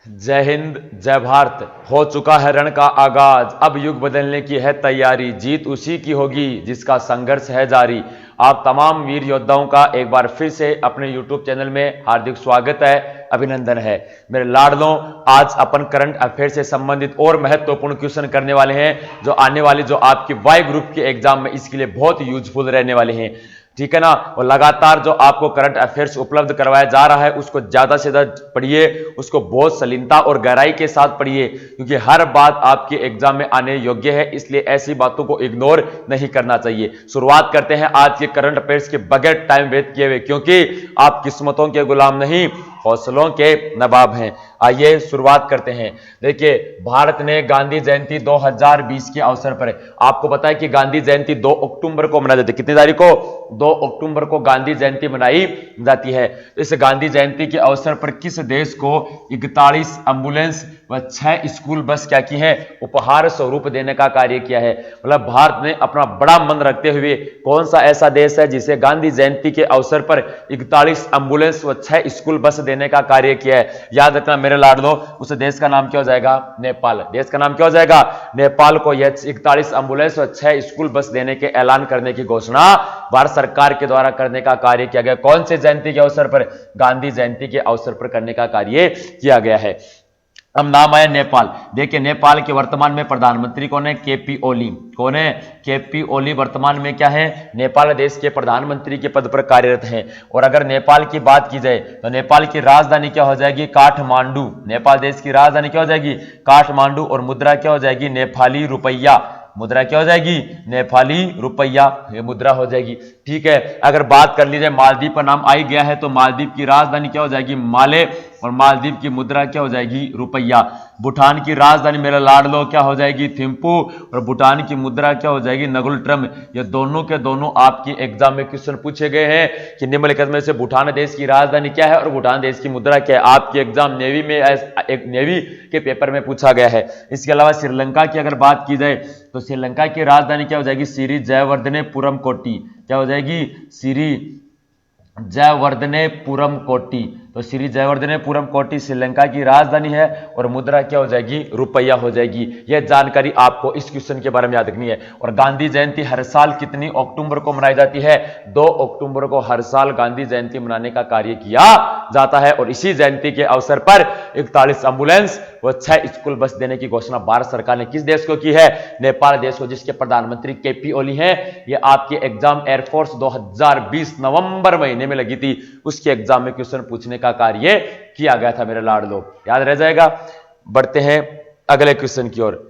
जय हिंद, जय भारत। हो चुका है रण का आगाज, अब युग बदलने की है तैयारी। जीत उसी की होगी जिसका संघर्ष है जारी। आप तमाम वीर योद्धाओं का एक बार फिर से अपने YouTube चैनल में हार्दिक स्वागत है, अभिनंदन है। मेरे लाडलों, आज अपन करंट अफेयर से संबंधित और महत्वपूर्ण क्वेश्चन करने वाले हैं, जो आने वाली जो आपकी वाई ग्रुप के एग्जाम में इसके लिए बहुत यूजफुल रहने वाले हैं। ठीक है ना। और लगातार जो आपको करंट अफेयर्स उपलब्ध करवाया जा रहा है उसको ज्यादा से ज्यादा पढ़िए, उसको बहुत सलीनता और गहराई के साथ पढ़िए, क्योंकि हर बात आपके एग्जाम में आने योग्य है, इसलिए ऐसी बातों को इग्नोर नहीं करना चाहिए। शुरुआत करते हैं आज के करंट अफेयर्स के बगैर टाइम वेस्ट किए हुए, क्योंकि आप किस्मतों के गुलाम नहीं, हौसलों के नवाब हैं। आइए शुरुआत करते हैं। देखिए, भारत ने गांधी जयंती 2020 के अवसर पर, आपको पता है कि गांधी जयंती 2 अक्टूबर को मनाई जाती है। कितनी तारीख को? 2 अक्टूबर को गांधी जयंती मनाई जाती है। इस गांधी जयंती के अवसर पर किस देश को 41 एम्बुलेंस व 6 स्कूल बस क्या की है? उपहार स्वरूप देने का कार्य किया है। मतलब भारत ने अपना बड़ा मन रखते हुए कौन सा ऐसा देश है जिसे गांधी जयंती के अवसर पर 41 एम्बुलेंस व 6 स्कूल बस देने का कार्य किया है? याद रखना मेरे लाडलो, उस देश का नाम क्या हो जाएगा? नेपाल। देश का नाम क्या हो जाएगा? नेपाल को यह 41 एम्बुलेंस और 6 स्कूल बस देने के ऐलान करने की घोषणा भारत सरकार के द्वारा करने का कार्य किया गया। कौन से जयंती के अवसर पर? गांधी जयंती के अवसर पर करने का कार्य किया गया है। अब नाम आया नेपाल। देखिए, नेपाल के वर्तमान में प्रधानमंत्री कौन है? केपी ओली। कौन है? केपी ओली वर्तमान में क्या है? नेपाल देश के प्रधानमंत्री के पद पर कार्यरत हैं। और अगर नेपाल की बात की जाए तो नेपाल की राजधानी क्या हो जाएगी? काठमांडू। नेपाल देश की राजधानी क्या हो जाएगी? काठमांडू। और मुद्रा क्या हो जाएगी? नेपाली रुपया। मुद्रा क्या हो जाएगी? नेपाली रुपया, ये मुद्रा हो जाएगी। ठीक है। अगर बात कर लीजिए, मालदीव का नाम आ ही गया है तो मालदीव की राजधानी क्या हो जाएगी? माले। और मालदीव की मुद्रा क्या हो जाएगी? रुपया। भूटान की राजधानी मेरा लाडलो क्या हो जाएगी? थिम्पू। और भूटान की मुद्रा क्या हो जाएगी? नगुल-ट्रम। ये दोनों के दोनों आपकी एग्जाम में क्वेश्चन पूछे गए हैं कि निम्नलिखित में से भूटान देश की राजधानी क्या है और भूटान देश की मुद्रा क्या है। आपके एग्जाम नेवी में, एक नेवी के पेपर में पूछा गया है। इसके अलावा श्रीलंका की अगर बात की जाए तो श्रीलंका की राजधानी क्या हो जाएगी? सिरी जयवर्धनेपुरम कोट्टी। क्या हो जाएगी? सिरी जयवर्धनेपुरम कोट्टी। तो श्री जयवर्धनेपुरम कोट्टी श्रीलंका की राजधानी है और मुद्रा क्या हो जाएगी? रुपया हो जाएगी। यह जानकारी आपको इस क्वेश्चन के बारे में याद रखनी है। और गांधी जयंती हर साल कितनी अक्टूबर को मनाई जाती है? 2 अक्टूबर को हर साल गांधी जयंती मनाने का कार्य किया जाता है। और इसी जयंती के अवसर पर 41 एम्बुलेंस व 6 स्कूल बस देने की घोषणा भारत सरकार ने किस देश को की है? नेपाल देश को, जिसके प्रधानमंत्री केपी ओली हैं। यह आपके एग्जाम एयरफोर्स 2020 नवंबर महीने में लगी थी, उसके एग्जाम में क्वेश्चन पूछने का कार्य किया गया था मेरे लाडलो, याद रह जाएगा। बढ़ते हैं अगले क्वेश्चन की ओर।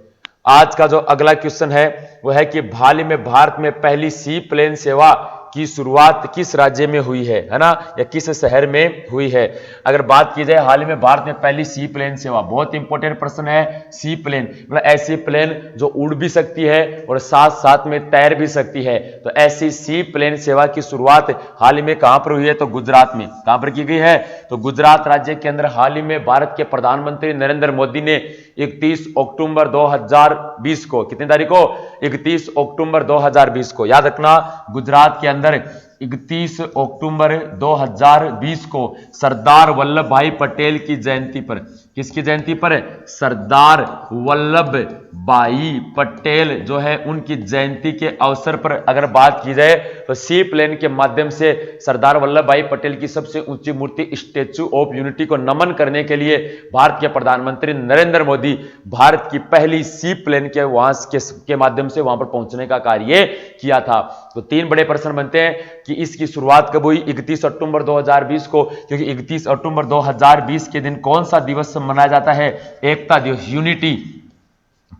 आज का जो अगला क्वेश्चन है वो है कि हाल ही में भारत में पहली सी प्लेन सेवा की शुरुआत किस राज्य में हुई है ना, या किस शहर में हुई है? अगर बात की जाए हाल ही में भारत में पहली सी प्लेन सेवा, बहुत इंपॉर्टेंट प्रश्न है। सी प्लेन मतलब ऐसी प्लेन जो उड़ भी सकती है और साथ साथ में तैर भी सकती है। तो ऐसी सी प्लेन सेवा की शुरुआत हाल ही में कहां पर हुई है? तो गुजरात में। कहां पर की गई है? तो गुजरात राज्य के अंदर हाल ही में भारत के प्रधानमंत्री नरेंद्र मोदी ने 31 अक्टूबर 2020 को, कितनी तारीख को? 31 अक्टूबर 2020 को, याद रखना, गुजरात के अंदर 31 अक्टूबर 2020 को सरदार वल्लभ भाई पटेल की जयंती पर, किसकी जयंती पर? सरदार वल्लभ भाई पटेल जो है उनकी जयंती के अवसर पर अगर बात की जाए तो सी प्लेन के माध्यम से सरदार वल्लभ भाई पटेल की सबसे ऊंची मूर्ति स्टैच्यू ऑफ यूनिटी को नमन करने के लिए भारत के प्रधानमंत्री नरेंद्र मोदी भारत की पहली सी प्लेन के वहां के माध्यम से वहां पर पहुंचने का कार्य किया था। तो 3 बड़े प्रश्न बनते हैं कि इसकी शुरुआत कब हुई? 31 अक्टूबर 2020 को, क्योंकि 31 अक्टूबर 2020 के दिन कौन सा दिवस मनाया जाता है? एकता दिवस, यूनिटी।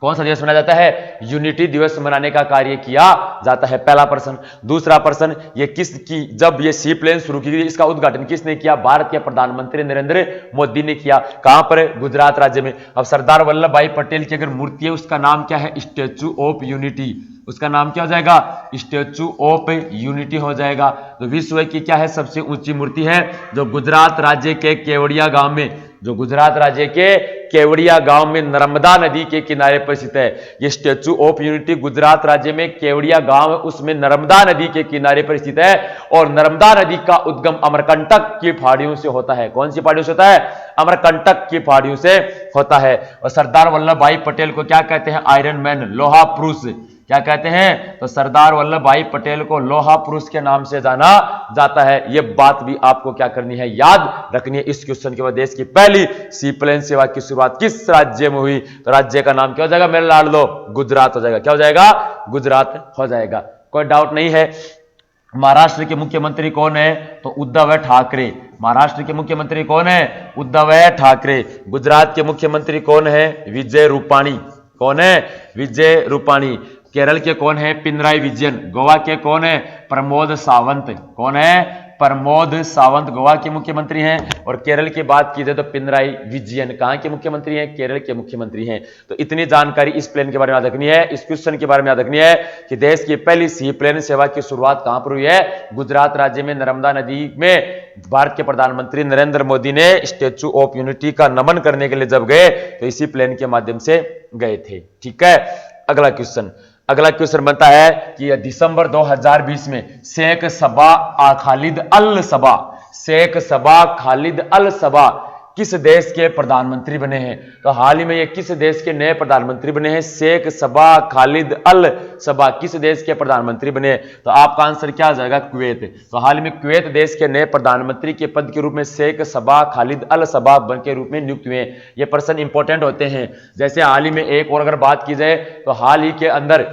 कौन सा दिवस मनाया जाता है? यूनिटी दिवस मनाने का कार्य किया जाता है, पहला प्रश्न। दूसरा प्रश्न, ये किसकी, जब ये सी प्लेन शुरू की गई इसका उद्घाटन किसने किया? भारत के प्रधानमंत्री नरेंद्र मोदी ने किया। कहां पर? गुजरात राज्य में। अब सरदार वल्लभ भाई पटेल की अगर मूर्ति है उसका नाम क्या है? Statue of unity. उसका नाम क्या हो जाएगा? स्टैच्यू ऑफ यूनिटी हो जाएगा। तो विश्व की क्या है? सबसे ऊंची मूर्ति है जो गुजरात राज्य के केवड़िया गांव में जो गुजरात राज्य के केवड़िया गांव में नर्मदा नदी के किनारे पर स्थित है। ये स्टैच्यू ऑफ यूनिटी गुजरात राज्य में केवड़िया गांव है, उसमें नर्मदा नदी के किनारे पर स्थित है और नर्मदा नदी का उद्गम अमरकंटक की पहाड़ियों से होता है। कौन सी पहाड़ियों से होता है? अमरकंटक की पहाड़ियों से होता है। और सरदार वल्लभ भाई पटेल को क्या कहते हैं? आयरन मैन, लोहा पुरुष। क्या कहते हैं? तो सरदार वल्लभ भाई पटेल को लोहा पुरुष के नाम से जाना जाता है। यह बात भी आपको क्या करनी है? याद रखनी है। इस क्वेश्चन के बाद देश की पहली सी प्लेन सेवा की शुरुआत किस राज्य में हुई? तो राज्य का नाम क्या हो जाएगा मेरे लाडलो? गुजरात हो जाएगा। क्या हो जाएगा? गुजरात हो जाएगा। कोई डाउट नहीं है। महाराष्ट्र के मुख्यमंत्री कौन है? तो उद्धव ठाकरे। महाराष्ट्र के मुख्यमंत्री कौन है? उद्धव ठाकरे। गुजरात के मुख्यमंत्री कौन है? विजय रूपाणी। कौन है? विजय रूपाणी। केरल के कौन है? पिनराई विजयन। गोवा के कौन है? प्रमोद सावंत। कौन है? प्रमोद सावंत गोवा के मुख्यमंत्री हैं। और केरल की बात की जाए तो पिनराई विजयन कहां के मुख्यमंत्री हैं? केरल के मुख्यमंत्री हैं। तो इतनी जानकारी इस प्लेन के बारे में याद रखनी है, इस क्वेश्चन के बारे में याद रखनी है कि देश की पहली सी प्लेन सेवा की शुरुआत कहां पर हुई है? गुजरात राज्य में नर्मदा नदी में। भारत के प्रधानमंत्री नरेंद्र मोदी ने स्टैच्यू ऑफ यूनिटी का नमन करने के लिए जब गए तो इसी प्लेन के माध्यम से गए थे। ठीक है, अगला क्वेश्चन बनता है कि दिसंबर 2020 में शेख सबा खालिद अल सबा किस देश के प्रधानमंत्री बने हैं? तो हाल ही में ये किस देश के नए प्रधानमंत्री बने हैं? शेख सबा खालिद अल सबा किस देश के प्रधानमंत्री बने? तो आपका आंसर क्या आ जाएगा? कुवैत। तो हाल ही में कुवैत देश के नए प्रधानमंत्री के पद के रूप में शेख सबा खालिद अल सबा के रूप में नियुक्त हुए। ये पर्सन इंपॉर्टेंट होते हैं। जैसे हाल ही में एक और अगर बात की जाए तो हाल ही के अंदर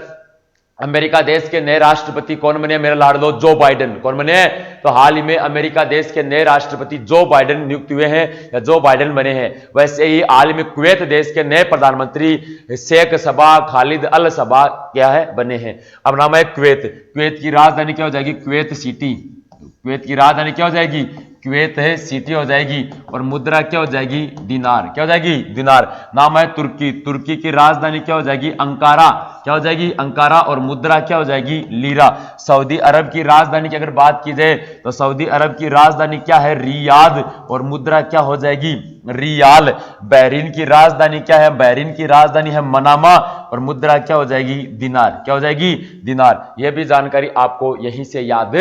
अमेरिका देश के नए राष्ट्रपति कौन बने? मेरा लाडलो जो बाइडेन। कौन बने? तो हाल ही में अमेरिका देश के नए राष्ट्रपति जो बाइडेन नियुक्त हुए हैं या जो बाइडेन बने हैं। वैसे ही हाल ही में कुवैत देश के नए प्रधानमंत्री शेख सबा खालिद अल सबा क्या है? बने हैं। अब नाम है कुवैत। कुवैत की राजधानी क्या हो जाएगी? Kuwait city. कुवैत की राजधानी क्या हो जाएगी? कुवैत है सिटी हो जाएगी। और मुद्रा क्या हो जाएगी? दिनार। क्या हो जाएगी? दिनार। नाम है तुर्की। तुर्की की राजधानी क्या हो जाएगी? अंकारा। क्या हो जाएगी? अंकारा। और मुद्रा क्या हो जाएगी? लीरा। सऊदी अरब की राजधानी की अगर बात की जाए तो सऊदी अरब की राजधानी क्या है? रियाद। और मुद्रा क्या हो जाएगी? रियाल। बहरीन की राजधानी क्या है? बहरीन की राजधानी है मनामा। और मुद्रा क्या हो जाएगी? दिनार। क्या हो जाएगी? दिनार। यह भी जानकारी आपको यहीं से याद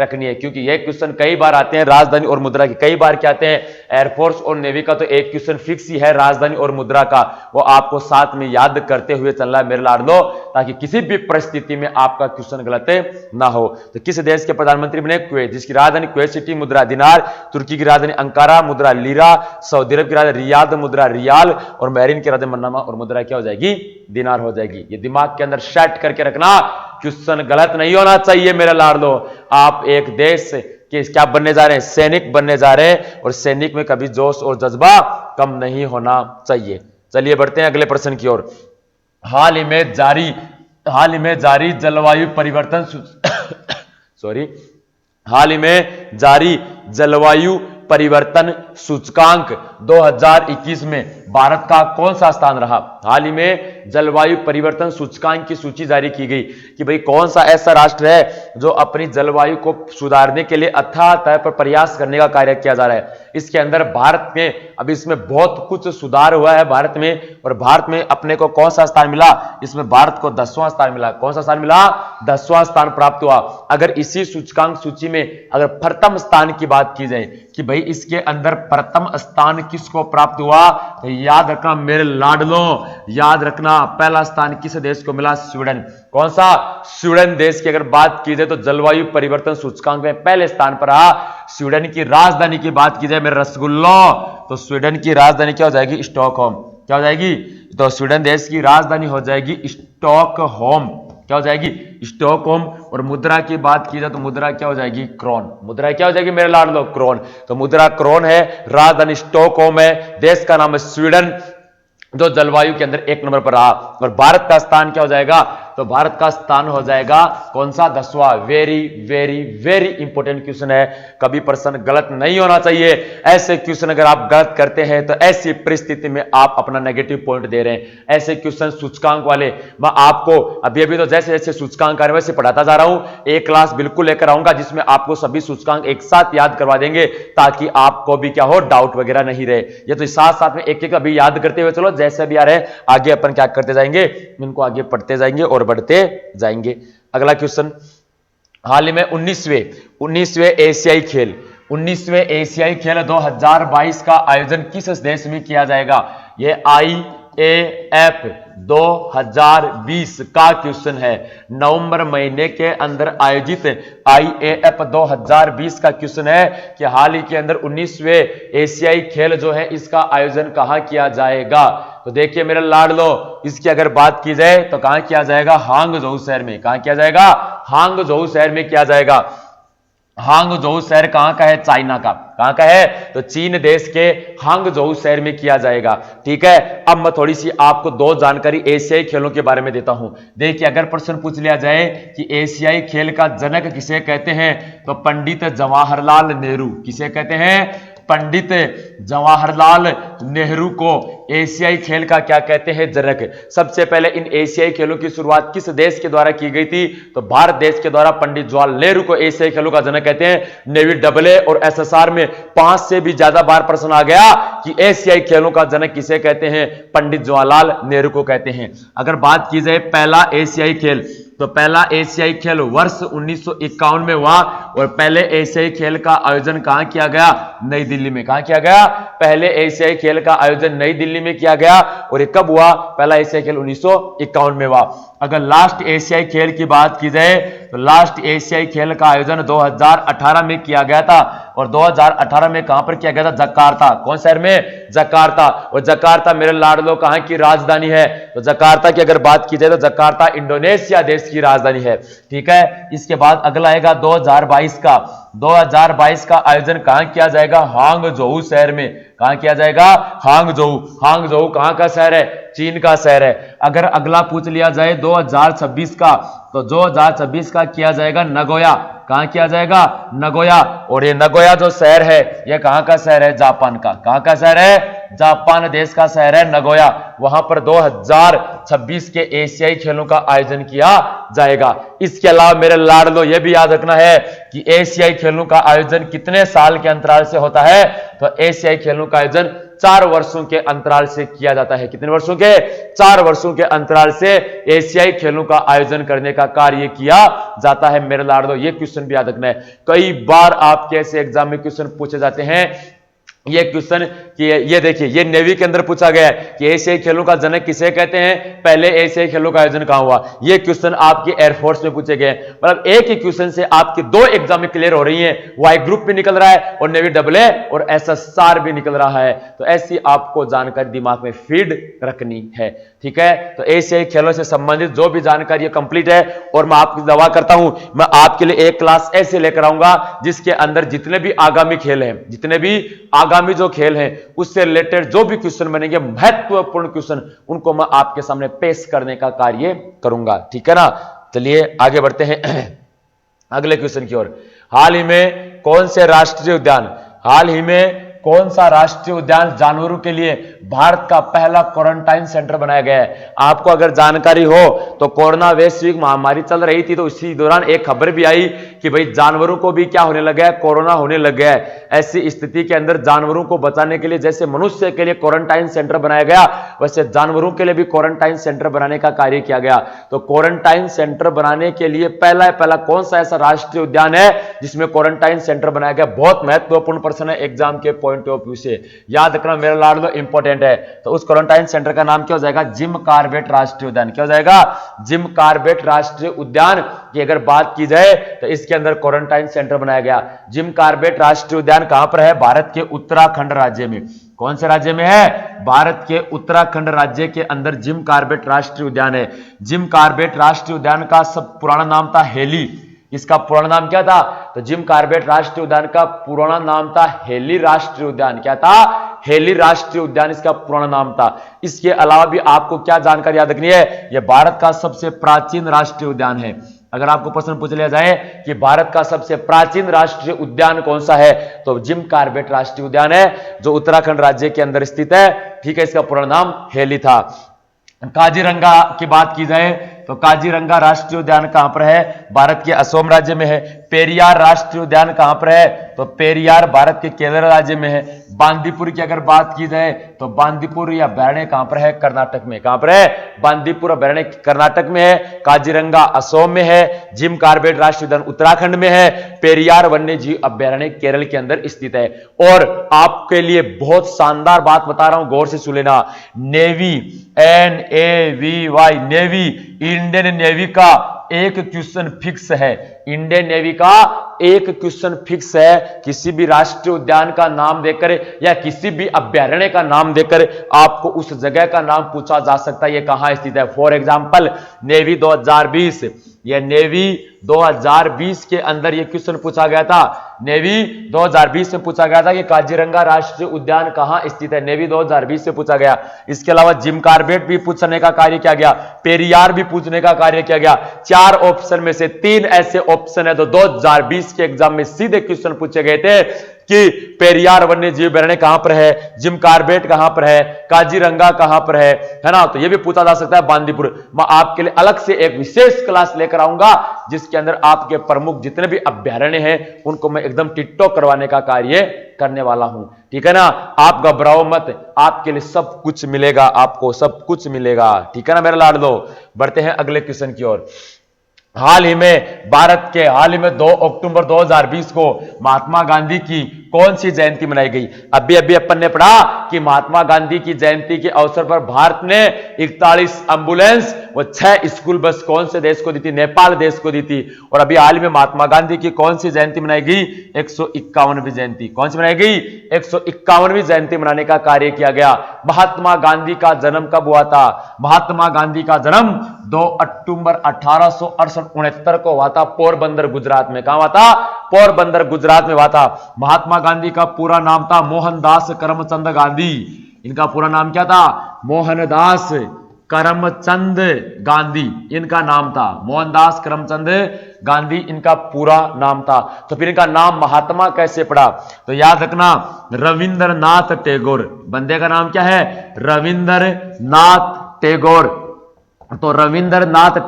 रखनी है क्योंकि यह क्वेश्चन कई बार आते हैं राजधानी और मुद्रा के। कई बार क्या आते हैं? एयरफोर्स और नेवी का तो एक क्वेश्चन फिक्स ही है राजधानी और मुद्रा का, वो आपको साथ में याद करते हुए चलना है मेरे लाडलो, ताकि किसी भी परिस्थिति में आपका क्वेश्चन गलत ना हो। तो किस देश के प्रधानमंत्री बने? कुवैत, जिसकी राजधानी कुवैत सिटी, मुद्रा दिनार। तुर्की की राजधानी अंकारा, मुद्रा लीरा। सऊदी अरब की राजधानी रियाद, मुद्रा रियाल। और बहरीन की राजधानी मनामा और मुद्रा क्या हो जाएगी? दिनार हो जाएगी। ये दिमाग के अंदर सेट करके रखना, क्वेश्चन गलत नहीं होना चाहिए मेरे लाडलो। आप एक देश के क्या बनने जा रहे हैं? सैनिक बनने जा रहे हैं और सैनिक में कभी जोश और जज्बा कम नहीं होना चाहिए। चलिए बढ़ते हैं अगले प्रश्न की ओर। हाल ही में जारी जलवायु परिवर्तन हाल ही में जारी जलवायु परिवर्तन सूचकांक 2021 में भारत का कौन सा स्थान रहा? हाल ही में जलवायु परिवर्तन सूचकांक की सूची जारी की गई कि भाई कौन सा ऐसा राष्ट्र है जो अपनी जलवायु को सुधारने के लिए अथाह तौर पर प्रयास करने का कार्य किया जा रहा है। इसके अंदर भारत में अब इसमें बहुत कुछ सुधार हुआ है भारत में, और भारत में अपने को कौन सा स्थान मिला? इसमें भारत को 10वां स्थान मिला। कौन सा स्थान मिला? 10वां स्थान प्राप्त हुआ। अगर इसी सूचकांक सूची में अगर प्रथम स्थान की बात की जाए कि भाई इसके अंदर प्रथम स्थान किसको प्राप्त हुआ, तो याद रखना मेरे लाडलो, याद रखना पहला स्थान किस देश को मिला? स्वीडन। कौन सा? स्वीडन देश की अगर बात की जाए तो जलवायु परिवर्तन सूचकांक में पहले स्थान पर रहा। स्वीडन की राजधानी की बात की जाए मेरे रसगुल्लो, तो स्वीडन की राजधानी क्या हो जाएगी? स्टॉकहोम। क्या हो जाएगी? तो स्वीडन देश की राजधानी हो जाएगी स्टॉकहोम। क्या हो जाएगी? स्टॉकहोम। और मुद्रा की बात की जाए तो मुद्रा क्या हो जाएगी? क्रोन। मुद्रा क्या हो जाएगी मेरे लाडलो? क्रोन। तो मुद्रा क्रोन है, राजधानी स्टॉकहोम है, देश का नाम है स्वीडन, जो जलवायु के अंदर 1 नंबर पर रहा। और भारत का स्थान क्या हो जाएगा? तो भारत का स्थान हो जाएगा कौन सा? 10वां। Very very very important question है, कभी प्रश्न गलत नहीं होना चाहिए। ऐसे क्वेश्चन अगर आप गलत करते हैं तो ऐसी परिस्थिति में आप अपना नेगेटिव पॉइंट दे रहे हैं। ऐसे क्वेश्चन सूचकांक वाले मैं आपको अभी तो जैसे जैसे सूचकांक कार्य से पढ़ाता जा रहा हूं, एक क्लास बिल्कुल लेकर आऊंगा जिसमें आपको सभी सूचकांक एक साथ याद करवा देंगे, ताकि आपको भी क्या हो, डाउट वगैरह नहीं रहे। ये तो साथ साथ में एक एक अभी याद करते हुए चलो, जैसे भी आ रहे हैं आगे अपन क्या करते जाएंगे, इनको आगे पढ़ते जाएंगे और बढ़ते जाएंगे। अगला क्वेश्चन, हाल ही में 19वें एशियाई खेल 2022 का आयोजन किस देश में किया जाएगा? ये IAF 2020 का क्वेश्चन है। नवंबर महीने के अंदर आयोजित IAF 2020 का क्वेश्चन है कि हाल ही के अंदर 19वें एशियाई खेल जो है इसका आयोजन कहां किया जाएगा? तो देखिए मेरे लाडलो, इसकी अगर बात की जाए तो कहां किया जाएगा? हांगझोउ शहर में। कहां किया जाएगा? हांगझोउ शहर में किया जाएगा। हांगझोउ शहर कहां का है? चाइना का। कहां का है? तो चीन देश के हांगझोउ शहर में किया जाएगा। ठीक है, अब मैं थोड़ी सी आपको दो जानकारी एशियाई खेलों के बारे में देता हूं। देखिए अगर प्रश्न पूछ लिया जाए कि एशियाई खेल का जनक किसे कहते हैं, तो पंडित जवाहरलाल नेहरू। किसे कहते हैं? पंडित जवाहरलाल नेहरू को एशियाई खेल का क्या कहते हैं? जनक। सबसे पहले इन एशियाई खेलों की शुरुआत किस देश के द्वारा की गई थी? तो भारत देश के द्वारा पंडित जवाहरलाल नेहरू को एशियाई खेलों का जनक कहते हैं। नेवी AA और SSR में 5 से भी ज्यादा बार प्रश्न आ गया कि एशियाई खेलों का जनक किसे कहते हैं? पंडित जवाहरलाल नेहरू को कहते हैं। अगर बात की जाए पहला एशियाई खेल, तो पहला एशियाई खेल वर्ष 1951 में हुआ और पहले एशियाई खेल का आयोजन कहां किया गया? नई दिल्ली में। कहां किया गया? पहले एशियाई खेल का आयोजन नई दिल्ली में किया गया। और ये कब हुआ? पहला एशियाई खेल 1951 में हुआ। अगर लास्ट एशियाई खेल की बात की जाए तो लास्ट एशियाई खेल का आयोजन 2018 में किया गया था। और 2018 में कहां पर किया गया था? जकार्ता। कौन शहर में? जकार्ता। और जकार्ता मेरे लाडलो कहां की राजधानी है? तो जकार्ता की अगर बात की जाए तो जकार्ता इंडोनेशिया देश की राजधानी है। ठीक है, इसके बाद अगला आएगा 2022 का। 2022 का आयोजन कहां किया जाएगा? हांगझोउ शहर में। कहां किया जाएगा? हांगझोउ। हांगझोउ कहां का शहर है? चीन का शहर है। अगर अगला पूछ लिया जाए 2026 का, तो 2026 का किया जाएगा नगोया। कहां किया जाएगा? नगोया। और ये नगोया जो शहर है ये कहां का शहर है? जापान का। कहां का शहर है? जापान देश का शहर है नगोया। वहां पर 2026 के एशियाई खेलों का आयोजन किया जाएगा। इसके अलावा मेरे लाडलो ये भी याद रखना है कि एशियाई खेलों का आयोजन कितने साल के अंतराल से होता है? तो एशियाई खेलों का आयोजन 4 वर्षों के अंतराल से किया जाता है। कितने वर्षों के? 4 वर्षों के अंतराल से एशियाई खेलों का आयोजन करने का कार्य किया जाता है। मेरे लाडलो ये क्वेश्चन भी याद रखना है, कई बार आपके ऐसे एग्जाम में क्वेश्चन पूछे जाते हैं। ये क्वेश्चन कि ये देखिए, ये नेवी के अंदर पूछा गया है कि एशियाई खेलों का जनक किसे कहते हैं? पहले एशियाई खेलों का आयोजन कहां हुआ? ये क्वेश्चन आपके एयरफोर्स में पूछे गए। मतलब एक ही क्वेश्चन से आपके 2 एग्जाम में क्लियर हो रही हैं। वाई ग्रुप भी निकल रहा है और नेवी AA और SSR भी निकल रहा है। तो ऐसी आपको जानकारी दिमाग में फीड रखनी है। ठीक है, तो एशियाई खेलों से संबंधित जो भी जानकारी कंप्लीट है, और मैं आपकी दावा करता हूं मैं आपके लिए एक क्लास ऐसे लेकर आऊंगा जिसके अंदर जितने भी आगामी खेल हैं, जितने भी आगामी जो खेल हैं उससे रिलेटेड जो भी क्वेश्चन बनेंगे, महत्वपूर्ण क्वेश्चन, उनको मैं आपके सामने पेश करने का कार्य करूंगा। ठीक है ना? चलिए आगे बढ़ते हैं अगले क्वेश्चन की ओर। हाल ही में कौन से राष्ट्रीय उद्यान, हाल ही में कौन सा राष्ट्रीय उद्यान जानवरों के लिए भारत का पहला क्वारंटाइन सेंटर बनाया गया है? आपको अगर जानकारी हो तो कोरोना वैश्विक महामारी चल रही थी, तो इसी दौरान एक खबर भी आई कि भाई जानवरों को भी क्या होने लगा है? कोरोना होने लग गया है। ऐसी स्थिति के अंदर जानवरों को बचाने के लिए जैसे मनुष्य के लिए क्वारंटाइन सेंटर बनाया गया, वैसे जानवरों के लिए भी क्वारंटाइन सेंटर बनाने का कार्य किया गया। तो क्वारंटाइन सेंटर बनाने के लिए पहला कौन सा ऐसा राष्ट्रीय उद्यान है जिसमें क्वारंटाइन सेंटर बनाया गया? बहुत महत्वपूर्ण प्रश्न है एग्जाम के पॉइंट ऑफ व्यू से, याद रखना मेरा लाडलो इंपॉर्टेंट है। तो उस क्वारंटाइन सेंटर का नाम क्या हो जाएगा? जिम कॉर्बेट राष्ट्रीय उद्यान। क्या हो जाएगा? जिम कॉर्बेट राष्ट्रीय उद्यान की अगर बात की जाए तो इसके अंदर क्वारंटाइन सेंटर बनाया गया। जिम कॉर्बेट राष्ट्रीय उद्यान कहां पर है? भारत के उत्तराखंड राज्य में। कौन से राज्य में है? भारत के उत्तराखंड राज्य के अंदर जिम कॉर्बेट राष्ट्रीय उद्यान है। जिम कॉर्बेट राष्ट्रीय उद्यान का सब पुराना नाम था हेली। इसका पुराना नाम क्या था? तो जिम कॉर्बेट राष्ट्रीय उद्यान का पुराना नाम था हेली राष्ट्रीय उद्यान। क्या था? हेली राष्ट्रीय उद्यान इसका पुराना नाम था। इसके अलावा भी आपको क्या जानकारी याद रखनी है, यह भारत का सबसे प्राचीन राष्ट्रीय उद्यान है। अगर आपको प्रश्न पूछ लिया जाए कि भारत का सबसे प्राचीन राष्ट्रीय उद्यान कौन सा है, तो जिम कॉर्बेट राष्ट्रीय उद्यान है, जो उत्तराखंड राज्य के अंदर स्थित है। ठीक है, इसका पूरा नाम हेली था। काजीरंगा की बात की जाए तो काजीरंगा राष्ट्रीय उद्यान कहां पर है, भारत के असम राज्य में है। पेरियार राष्ट्रीय उद्यान कहां पर है, तो पेरियार भारत के केरल राज्य में है। बांदीपुर की अगर बात की जाए तो बांदीपुर या बैरणे कहां पर है, कर्नाटक में। कहां पर है, बांदीपुर और बैरणे कर्नाटक में है। काजीरंगा असम में है। जिम कॉर्बेट राष्ट्रीय उद्यान उत्तराखंड में है। पेरियार वन्य जीव अभ्यारण्य केरल के अंदर स्थित है। और आपके लिए बहुत शानदार बात बता रहा हूं, गौर से सुन लेना। Navy, NAVY, navy, Indian navy का एक क्वेश्चन फिक्स है। इंडियन नेवी का एक क्वेश्चन फिक्स है। किसी भी राष्ट्रीय उद्यान का नाम देकर या किसी भी अभ्यारण्य का नाम देकर आपको उस जगह का नाम पूछा जा सकता है, यह कहां स्थित है। फॉर एग्जांपल नेवी 2020, यह नेवी 2020 के अंदर यह क्वेश्चन पूछा गया था। नेवी 2020 में पूछा गया था कि काजीरंगा राष्ट्रीय उद्यान कहां स्थित है। नेवी 2020 से पूछा गया। इसके अलावा जिम कॉर्बेट भी पूछने का कार्य किया गया, पेरियार भी पूछने का कार्य किया गया। 4 ऑप्शन में से 3 ऐसे ऑप्शन है तो 2020 के एग्जाम में सीधे क्वेश्चन पूछे गए थे कि पेरियार वन्य जीव अभ्यारण्य कहां पर है, जिम कॉर्बेट कहां पर है, काजीरंगा कहां पर है ना। तो यह भी पूछा जा सकता है। बांदीपुर, मैं आपके लिए अलग से एक विशेष क्लास लेकर आऊंगा जिसके अंदर आपके प्रमुख जितने भी अभ्यारण्य हैं उनको मैं एकदम टिट्टो करवाने का कार्य करने वाला हूं। ठीक है ना, आप घबराओ मत, आपके लिए सब कुछ मिलेगा, आपको सब कुछ मिलेगा। ठीक है ना मेरा लाडलो। बढ़ते हैं अगले क्वेश्चन की ओर। हाल ही में 2 अक्टूबर 2020 को महात्मा गांधी की कौन सी जयंती मनाई गई। अभी अपन ने पढ़ा कि महात्मा गांधी की जयंती के अवसर पर भारत ने 41 एम्बुलेंस व 6 स्कूल बस कौन से देश को दी थी, नेपाल देश को दी थी। और अभी हाल में महात्मा गांधी की कौन सी जयंती मनाई गई, 151वीं जयंती। कौन सी मनाई गई, 151वीं जयंती मनाने का कार्य किया गया। महात्मा गांधी का जन्म कब हुआ था, महात्मा गांधी का जन्म 2 अक्टूबर 1869 को हुआ था, पोरबंदर गुजरात में। कहां हुआ था, पोरबंदर गुजरात में हुआ था। महात्मा गांधी का पूरा नाम था मोहनदास करमचंद गांधी। इनका पूरा नाम क्या था, मोहनदास करमचंद गांधी इनका नाम था। मोहनदास करमचंद गांधी इनका पूरा नाम था। तो फिर इनका नाम महात्मा कैसे पड़ा, तो याद रखना रविंद्रनाथ टैगोर। बंदे का नाम क्या है, रविंद्रनाथ टैगोर। तो रविंद्रनाथ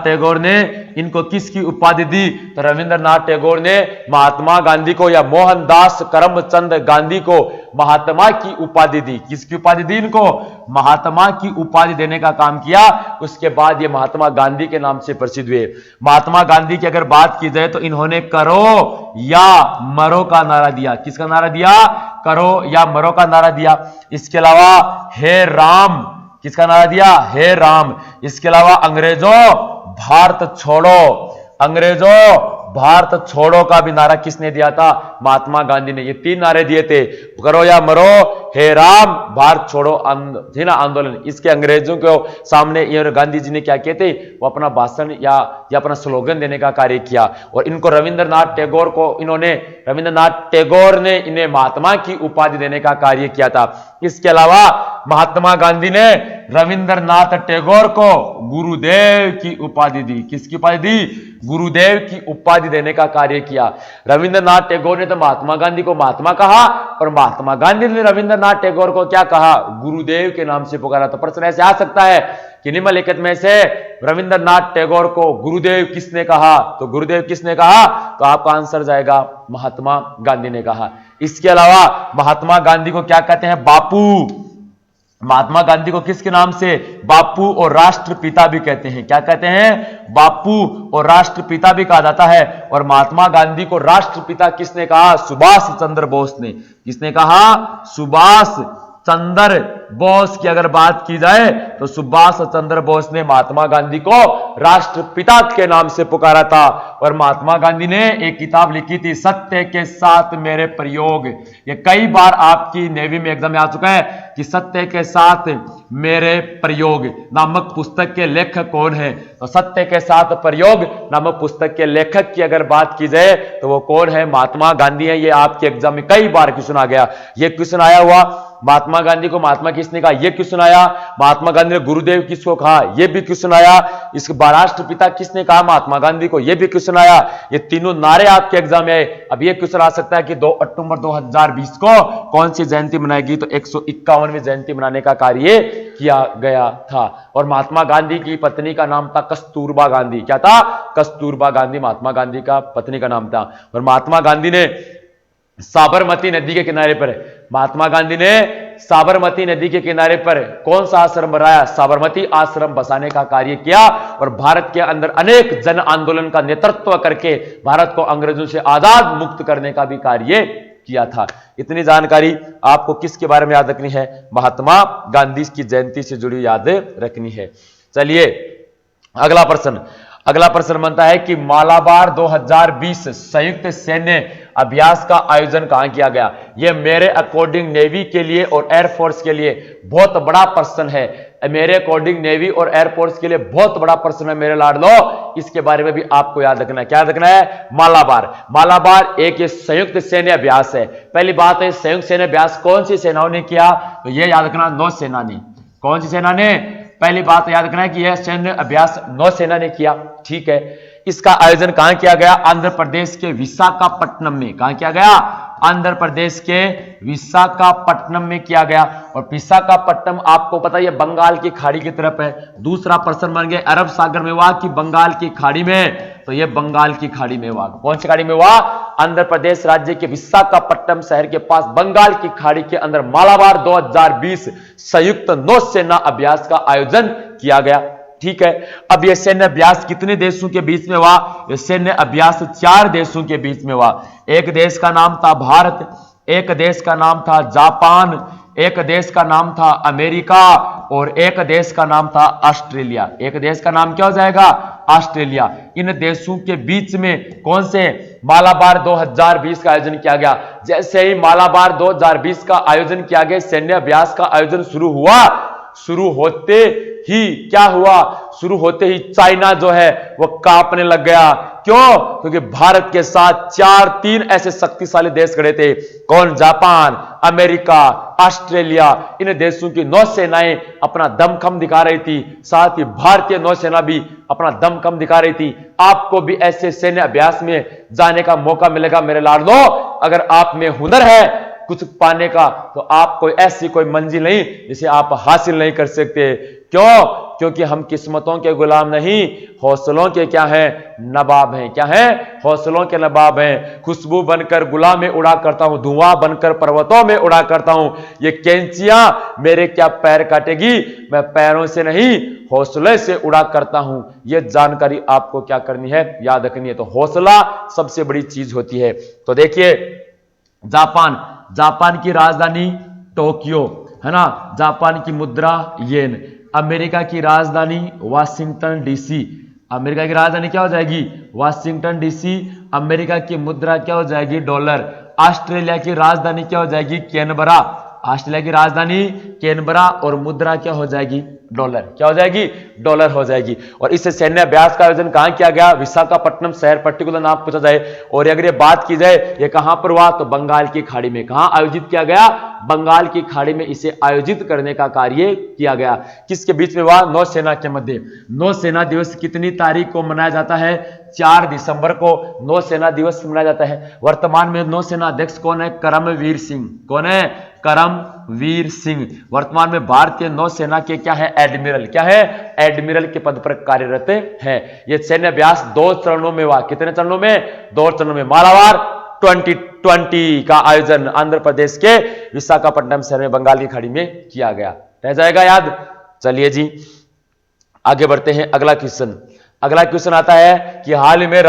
टैगोर ने इनको किसकी उपाधि दी, तो रविंद्रनाथ टैगोर ने महात्मा गांधी को या मोहनदास करमचंद गांधी को महात्मा की उपाधि दी। किसकी उपाधि दी, इनको महात्मा की उपाधि देने का काम किया। उसके बाद ये महात्मा गांधी के नाम से प्रसिद्ध हुए। महात्मा गांधी की अगर बात की जाए तो इन्होंने करो या मरो का नारा दिया। किसका नारा दिया, करो या मरो का नारा दिया। इसके अलावा हे राम, किसका नारा दिया, हे राम। इसके अलावा अंग्रेजों भारत छोड़ो, अंग्रेजों भारत छोड़ो का भी नारा किसने दिया था, महात्मा गांधी ने। ये 3 नारे दिए थे, करो या मरो, हे राम, भारत छोड़ो थी ना आंदोलन। इसके अंग्रेजों को सामने ये गांधी जी ने क्या किए थे, वो अपना भाषण या अपना स्लोगन देने का कार्य किया। और इनको रविंद्रनाथ टैगोर ने इन्हें महात्मा की उपाधि देने का कार्य किया था। इसके अलावा महात्मा गांधी ने रविंद्रनाथ टैगोर को गुरुदेव की उपाधि दी। किसकी उपाधि दी, गुरुदेव की उपाधि देने का कार्य किया। रविंद्रनाथ टैगोर ने तो महात्मा गांधी को महात्मा कहा और महात्मा गांधी ने रविंद्रनाथ टैगोर को क्या कहा, गुरुदेव के नाम से पुकारा। तो प्रश्न ऐसे आ सकता है कि निम्नलिखित में से रविंद्रनाथ टैगोर को गुरुदेव किसने कहा, तो गुरुदेव किसने कहा, तो आपका आंसर जाएगा महात्मा गांधी ने कहा। इसके अलावा महात्मा गांधी को क्या कहते हैं, बापू। महात्मा गांधी को किसके नाम से, बापू और राष्ट्रपिता भी कहते हैं। क्या कहते हैं, बापू और राष्ट्रपिता भी कहा जाता है। और महात्मा गांधी को राष्ट्रपिता किसने कहा, सुभाष चंद्र बोस ने। किसने कहा, सुभाष चंद्र बोस की अगर बात की जाए तो सुभाष चंद्र बोस ने महात्मा गांधी को राष्ट्रपिता के नाम से पुकारा था। और महात्मा गांधी ने एक किताब लिखी थी, सत्य के साथ मेरे प्रयोग। ये कई बार आपकी नेवी में एग्जाम में आ चुका है कि सत्य के साथ मेरे प्रयोग नामक पुस्तक के लेखक कौन है। तो सत्य के साथ प्रयोग नामक पुस्तक के लेखक की अगर बात की जाए तो वो कौन है, महात्मा गांधी है। ये आपके एग्जाम में कई बार क्वेश्चन आ गया। ये क्वेश्चन आया हुआ, महात्मा गांधी को महात्मा किसने कहा, ये क्वेश्चन आया। महात्मा गांधी ने गुरुदेव किसको कहा, ये भी क्वेश्चन आया। इसके राष्ट्रपिता किसने कहा महात्मा गांधी को, ये भी क्वेश्चन आया। ये तीनों नारे आपके एग्जाम में आए। अब ये क्वेश्चन आ सकता है कि 2 अक्टूबर 2020 को कौन सी जयंती मनाएगी, तो 151वीं जयंती मनाने का कार्य किया गया था। और महात्मा गांधी की पत्नी का नाम था कस्तूरबा गांधी। क्या था, कस्तूरबा गांधी महात्मा गांधी का पत्नी का नाम था। और महात्मा गांधी ने साबरमती नदी के किनारे पर, महात्मा गांधी ने साबरमती नदी के किनारे पर कौन सा आश्रम बनाया, साबरमती आश्रम बसाने का कार्य किया। और भारत के अंदर अनेक जन आंदोलन का नेतृत्व करके भारत को अंग्रेजों से आजाद मुक्त करने का भी कार्य किया था। इतनी जानकारी आपको किसके बारे में याद रखनी है, महात्मा गांधी की जयंती से जुड़ी याद रखनी है। चलिए अगला प्रश्न बनता है कि मालाबार 2020 संयुक्त सैन्य अभ्यास का आयोजन कहां किया गया। यह मेरे अकॉर्डिंग नेवी के लिए और एयरफोर्स के लिए बहुत बड़ा प्रश्न है। मेरे अकॉर्डिंग नेवी और एयरफोर्स के लिए बहुत बड़ा प्रश्न है मेरे लाडलो। इसके बारे में भी आपको याद रखना है। क्या रखना है, मालाबार एक संयुक्त सैन्य अभ्यास है। पहली बात है, संयुक्त सैन्य अभ्यास कौन सी सेनाओं ने किया, तो यह याद रखना, नौसेना ने। कौन सी सेना ने, पहली बात याद रखना है कि यह सैन्य अभ्यास नौसेना ने किया। ठीक है, इसका आयोजन कहां किया गया, आंध्र प्रदेश के विशाखापट्टनम में। कहां किया गया, आंध्र प्रदेश के विशाखापट्टनम में किया गया। और विशाखापट्टनम आपको पता है बंगाल की खाड़ी की तरफ है। दूसरा प्रश्न बन गया, अरब सागर में हुआ कि बंगाल की खाड़ी में, तो यह बंगाल की खाड़ी में हुआ। कौन सी खाड़ी में हुआ, आंध्र प्रदेश राज्य के विशाखापट्टनम शहर के पास बंगाल की खाड़ी के अंदर मालाबार 2020 संयुक्त नौसेना अभ्यास का आयोजन किया गया। ठीक है, अब यह सैन्य अभ्यास कितने देशों के बीच में हुआ, यह सैन्य अभ्यास 4 देशों के बीच में हुआ। एक देश का नाम था भारत, एक देश का नाम था जापान, एक देश का नाम था अमेरिका और एक देश का नाम था ऑस्ट्रेलिया। एक देश का नाम क्या हो जाएगा, ऑस्ट्रेलिया। इन देशों के बीच में कौन से मालाबार 2020 का आयोजन किया गया। जैसे ही मालाबार 2020 का आयोजन किया गया, सैन्य अभ्यास का आयोजन शुरू हुआ, शुरू होते ही क्या हुआ, शुरू होते ही चाइना जो है वो कांपने लग गया। क्यों, क्योंकि भारत के साथ 3 ऐसे शक्तिशाली देश खड़े थे। कौन, जापान, अमेरिका, ऑस्ट्रेलिया। इन देशों की नौसेनाएं अपना दमखम दिखा रही थी, साथ ही भारतीय नौसेना भी अपना दमखम दिखा रही थी। आपको भी ऐसे सैन्य अभ्यास में जाने का मौका मिलेगा मेरे लाडलो। अगर आप में हुनर है कुछ पाने का, तो आप कोई ऐसी कोई मंजिल नहीं जिसे आप हासिल नहीं कर सकते। क्यों, क्योंकि हम किस्मतों के गुलाम नहीं, हौसलों के क्या हैं, नवाब हैं। क्या हैं, हौसलों के नवाब हैं। खुशबू बनकर गुलाम में उड़ा करता हूं, धुआं बनकर पर्वतों में उड़ा करता हूं। ये कैंचियां मेरे क्या पैर काटेगी, मैं पैरों से नहीं हौसले से उड़ा करता हूं। ये जानकारी आपको क्या करनी है, याद रखनी है। तो हौसला सबसे बड़ी चीज होती है। तो देखिए, जापान की राजधानी टोक्यो है ना, जापान की मुद्रा येन। अमेरिका की राजधानी वाशिंगटन डीसी। अमेरिका की राजधानी क्या हो जाएगी, वाशिंगटन डीसी। अमेरिका की मुद्रा क्या हो जाएगी, डॉलर। ऑस्ट्रेलिया की राजधानी क्या हो जाएगी, कैनबरा। ऑस्ट्रेलिया की राजधानी कैनबरा और मुद्रा क्या हो जाएगी, डॉलर। क्या हो जाएगी, डॉलर हो जाएगी। और इस सैन्य अभ्यास का आयोजन कहां किया गया, विशाखापट्टनम शहर, पर्टिकुलर नाम पूछा जाए। और अगर ये बात की जाए ये कहां पर हुआ, तो बंगाल की खाड़ी में। कहां आयोजित किया गया, बंगाल की खाड़ी में इसे आयोजित करने का कार्य किया गया। किसके बीच में हुआ, नौसेना के मध्य। नौसेना दिवस कितनी तारीख को मनाया जाता है, 4 दिसंबर को नौसेना दिवस मनाया जाता है। वर्तमान में नौसेना अध्यक्ष कौन है, करमवीर सिंह। कौन है, करमवीर सिंह। वर्तमान में भारतीय नौसेना के क्या है, एडमिरल। क्या है, एडमिरल के पद पर कार्यरत हैं। यह सैन्य अभ्यास 2 चरणों में हुआ। कितने चरणों में, 2 चरणों में। मालाबार 2020 का आयोजन आंध्र प्रदेश के विशाखापट्टनम शहर में बंगाल की खाड़ी में किया गया। रह जाएगा याद। चलिए जी आगे बढ़ते हैं। अगला क्वेश्चन आता है कि हाल में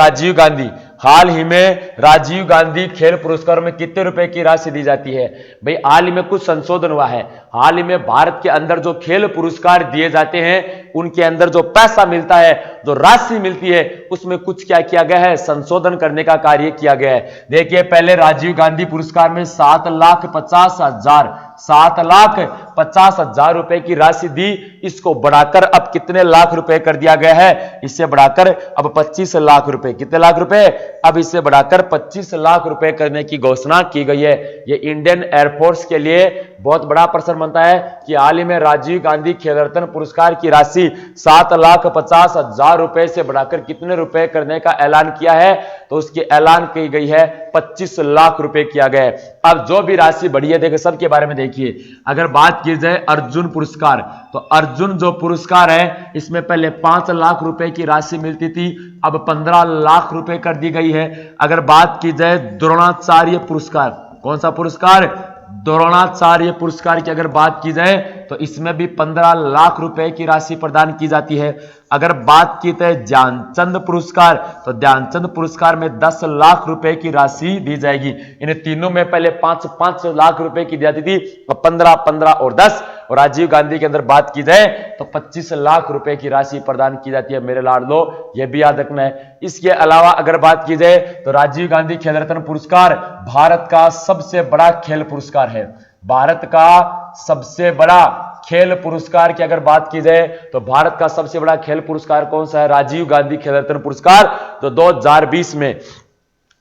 हाल ही में राजीव गांधी खेल पुरस्कारों में कितने रुपए की राशि दी जाती है? भाई हाल ही में कुछ संशोधन हुआ है। हाल ही में भारत के अंदर जो खेल पुरस्कार दिए जाते हैं उनके अंदर जो पैसा मिलता है, जो राशि मिलती है, उसमें कुछ क्या किया गया है, संशोधन करने का कार्य किया गया है। देखिए पहले राजीव गांधी पुरस्कार में 7,50,000 रुपए की राशि दी। इसको बढ़ाकर अब कितने लाख रुपए कर दिया गया है? इससे बढ़ाकर अब 25 लाख रुपए। कितने लाख रुपए? अब इससे बढ़ाकर 25 लाख रुपए करने की घोषणा की गई है। ये इंडियन एयरफोर्स के लिए बहुत बड़ा प्रश्न बनता है कि हाल ही में राजीव गांधी खेल रत्न पुरस्कार की राशि 7,50,000 रुपए से बढ़ाकर कितने रुपए करने का ऐलान किया है? तो उसकी ऐलान की गई है 25 लाख रुपए किया गया है। अब जो भी राशि बढ़ी है, देखिए सबके बारे में देखिए। अगर बात की जाए अर्जुन पुरस्कार, तो अर्जुन जो पुरस्कार है इसमें पहले 5 लाख रुपए की राशि मिलती थी, अब 15 लाख रुपए कर दी गई है। अगर बात की जाए द्रोणाचार्य पुरस्कार, कौन सा पुरस्कार? द्रोणाचार्य पुरस्कार की अगर बात की जाए तो इसमें भी 15 लाख रुपए की राशि प्रदान की जाती है। अगर बात की जाए ध्यानचंद पुरस्कार, तो ध्यानचंद पुरस्कार में 10 लाख रुपए की राशि दी जाएगी। इन तीनों में पहले 5-5 लाख रुपए की दी जाती थी, अब 15, 15 और 10। और राजीव गांधी के अंदर बात की जाए तो 25 लाख रुपए की राशि प्रदान की जाती है। मेरे लाडलो, यह भी याद रखना है। इसके अलावा अगर बात की जाए तो राजीव गांधी खेल रत्न पुरस्कार भारत का सबसे बड़ा खेल पुरस्कार है। भारत का सबसे बड़ा खेल पुरस्कार की अगर बात की जाए तो भारत का सबसे बड़ा खेल पुरस्कार कौन सा है? राजीव गांधी खेल रत्न पुरस्कार। तो 2020 में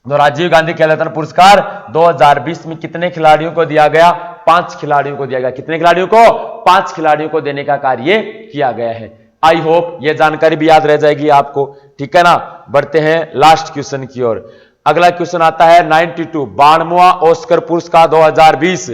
तो राजीव गांधी खेल रत्न पुरस्कार 2020 में कितने खिलाड़ियों को दिया गया? 5 खिलाड़ियों को दिया गया। कितने खिलाड़ियों को? 5 खिलाड़ियों को देने का कार्य किया गया है। आई होप यह जानकारी भी याद रह जाएगी आपको, ठीक है ना। बढ़ते हैं लास्ट क्वेश्चन की ओर। अगला क्वेश्चन आता है 92, 92वां ऑस्कर पुरस्कार 2020।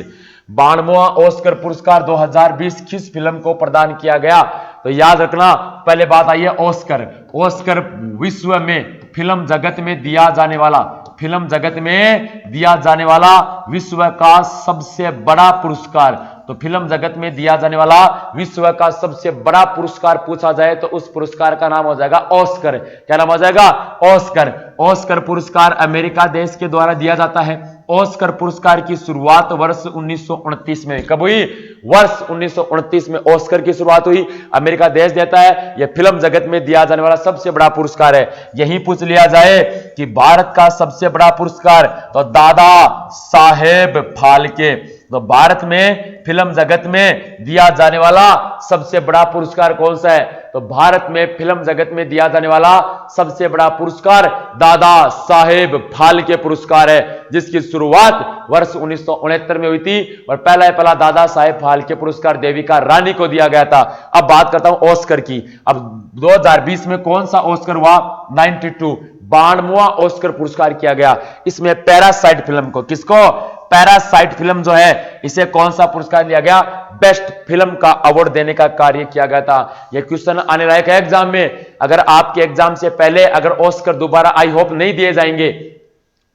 92वां ऑस्कर पुरस्कार 2020 किस फिल्म को प्रदान किया गया? तो याद रखना, पहले बात आई है ऑस्कर। ऑस्कर विश्व में फिल्म जगत में दिया जाने वाला, फिल्म जगत में दिया जाने वाला विश्व का सबसे बड़ा पुरस्कार। तो फिल्म जगत में दिया जाने वाला विश्व का सबसे बड़ा पुरस्कार पूछा जाए तो उस पुरस्कार का नाम हो जाएगा ऑस्कर। क्या नाम हो जाएगा? ऑस्कर। ऑस्कर पुरस्कार अमेरिका देश के द्वारा दिया जाता है। ऑस्कर पुरस्कार की शुरुआत वर्ष 1929 में कब हुई? वर्ष 1929 में ऑस्कर की शुरुआत हुई। अमेरिका देश देता है। यह फिल्म जगत में दिया जाने वाला सबसे बड़ा पुरस्कार है। यही पूछ लिया जाए कि भारत का सबसे बड़ा पुरस्कार, तो दादा साहेब फाल्के। तो भारत में फिल्म जगत में दिया जाने वाला सबसे बड़ा पुरस्कार कौन सा है? तो भारत में फिल्म जगत में दिया जाने वाला सबसे बड़ा पुरस्कार दादा साहेब फाल्के पुरस्कार है, जिसकी शुरुआत वर्ष 1969 में हुई थी और पहला दादा साहेब फाल्के पुरस्कार देविका रानी को दिया गया था। अब बात करता हूं ऑस्कर की। अब 2020 में कौन सा ऑस्कर हुआ? 92, 92वां ऑस्कर पुरस्कार किया गया। इसमें पैरासाइट फिल्म को, किसको? पैरासाइट फिल्म जो है, इसे कौन सा पुरस्कार दिया गया? बेस्ट फिल्म का अवार्ड देने का कार्य किया गया था। यह क्वेश्चन आने लायक है एग्जाम में। अगर आपके एग्जाम से पहले अगर ऑस्कर दोबारा आई होप नहीं दिए जाएंगे,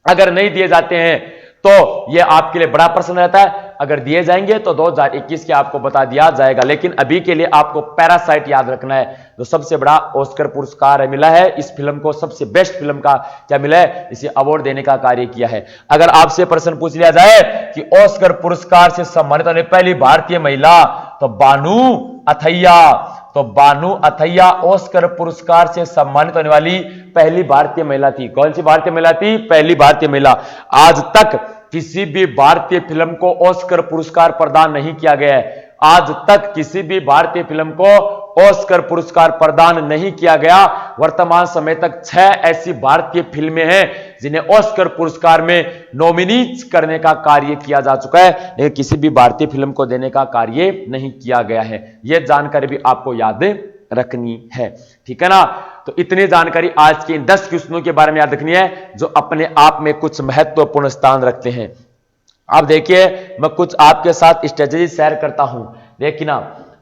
अगर नहीं दिए जाते हैं तो यह आपके लिए बड़ा प्रश्न रहता है। अगर दिए जाएंगे तो 2021 के आपको बता दिया जाएगा, लेकिन अभी के लिए आपको पैरासाइट याद रखना है। जो सबसे बड़ा ऑस्कर पुरस्कार मिला है इस फिल्म को, सबसे बेस्ट फिल्म का क्या मिला है? इसे अवार्ड देने का कार्य किया है। अगर आपसे प्रश्न पूछ लिया जाए कि ऑस्कर पुरस्कार से सम्मानित होने पहली भारतीय महिला, तो बानू अथैया। तो बानू अथैया ऑस्कर पुरस्कार से सम्मानित होने वाली पहली भारतीय महिला थी। कौन सी भारतीय महिला थी? पहली भारतीय महिला। आज तक किसी भी भारतीय फिल्म को ऑस्कर पुरस्कार प्रदान नहीं किया गया है। आज तक किसी भी भारतीय फिल्म को ऑस्कर पुरस्कार प्रदान नहीं किया गया। वर्तमान समय तक 6 ऐसी भारतीय फिल्में हैं जिन्हें ऑस्कर पुरस्कार में नॉमिनेट करने का कार्य किया जा चुका है, लेकिन किसी भी भारतीय फिल्म को देने का कार्य नहीं किया गया है। यह जानकारी भी आपको याद रखनी है, ठीक है ना। तो इतनी जानकारी आज के इन 10 क्वेश्चनों के बारे में याद रखनी है जो अपने आप में कुछ महत्वपूर्ण स्थान रखते हैं। अब देखिए, मैं कुछ आपके साथ स्ट्रेटेजी शेयर करता हूं, देखिए ना।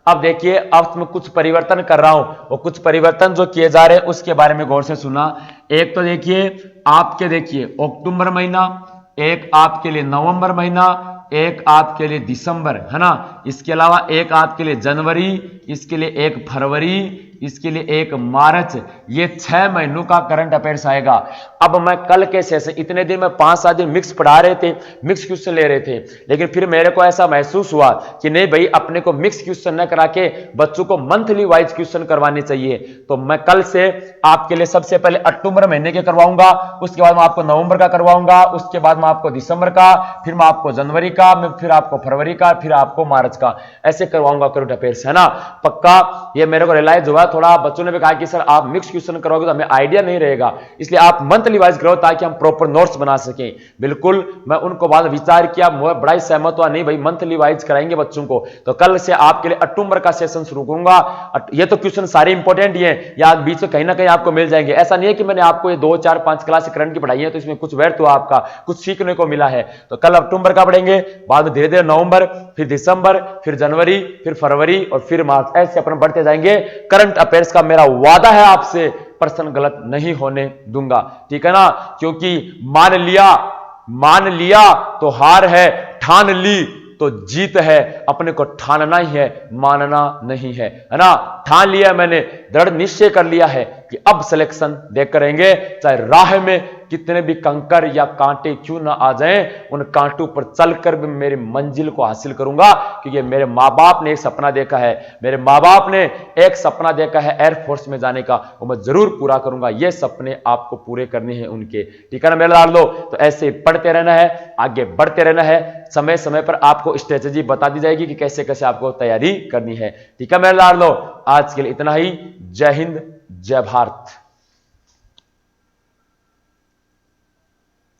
अब देखिए, अब मैं कुछ परिवर्तन कर रहा हूं, और कुछ परिवर्तन जो किए जा रहे हैं उसके बारे में गौर से सुना। एक तो देखिए, आपके देखिए अक्टूबर महीना, एक आपके लिए नवंबर महीना, एक आपके लिए दिसंबर, है ना। इसके अलावा एक आपके लिए जनवरी, इसके लिए एक फरवरी, इसके लिए 1 मार्च, ये 6 महीनों का करंट अफेयर्स आएगा। अब मैं कल के सेशन, इतने दिन में 5-7 दिन मिक्स पढ़ा रहे थे, मिक्स क्वेश्चन ले रहे थे, लेकिन फिर मेरे को ऐसा महसूस हुआ कि नहीं भाई, अपने को मिक्स क्वेश्चन न करा के बच्चों को मंथली वाइज क्वेश्चन करवाने चाहिए। तो मैं कल से आपके लिए सबसे पहले अक्टूबर महीने के करवाऊंगा, उसके बाद मैं आपको नवंबर का करवाऊंगा, उसके बाद मैं आपको दिसंबर का, फिर मैं आपको जनवरी का, फिर आपको फरवरी का, फिर आपको मार्च का, ऐसे करवाऊंगा करंट अफेयर्स, है ना। पक्का ये मेरे को रियलाइज हुआ। थोड़ा बच्चों ने भी कहा कि सर आप मिक्स क्वेश्चन करोगे तो हमें आइडिया नहीं रहेगा, इसलिए आप मंथली वाइज करो ताकि हम प्रॉपर नोट्स बना सकें। बिल्कुल, मैं उनको बाद विचार किया, बड़ा ही सहमत हुआ, नहीं भाई मंथली वाइज कराएंगे बच्चों को। तो कल से आपके लिए अक्टूबर का सेशन शुरू करूंगा। ये तो क्वेश्चन सारे इंपॉर्टेंट ही हैं, या बीच में कहीं ना कहीं आपको मिल जाएंगे। ऐसा नहीं है कि मैंने आपको ये 2, 4, 5 क्लास करंट की पढ़ाई है तो इसमें कुछ व्यर्थ हुआ, आपका कुछ सीखने को मिला है। तो कल अक्टूबर का पढ़ेंगे, बाद में धीरे धीरे नवंबर, फिर दिसंबर, फिर जनवरी, फिर फरवरी और फिर मार्च, ऐसे अपन बढ़ते जाएंगे। करंट अफेयर्स का मेरा वादा है आपसे, प्रश्न गलत नहीं होने दूंगा, ठीक है ना। क्योंकि मान लिया तो हार है, ठान ली तो जीत है। अपने को ठानना ही है, मानना नहीं है ना। ठान लिया मैंने, दृढ़ निश्चय कर लिया है कि अब सिलेक्शन देख करेंगे, चाहे राह में कितने भी कंकर या कांटे क्यों ना आ जाएं, उन कांटों पर चलकर भी मेरी मंजिल को हासिल करूंगा। क्योंकि मेरे माँ बाप ने एक सपना देखा है, मेरे माँ बाप ने एक सपना देखा है एयरफोर्स में जाने का, वो मैं जरूर पूरा करूंगा। ये सपने आपको पूरे करने हैं उनके, ठीक है ना मेरे लाल। तो ऐसे पढ़ते रहना है, आगे बढ़ते रहना है, समय समय पर आपको स्ट्रेटेजी बता दी जाएगी कि कैसे कैसे आपको तैयारी करनी है, ठीक है मेरे लाल। आज के लिए इतना ही। जय हिंद, जय भारत।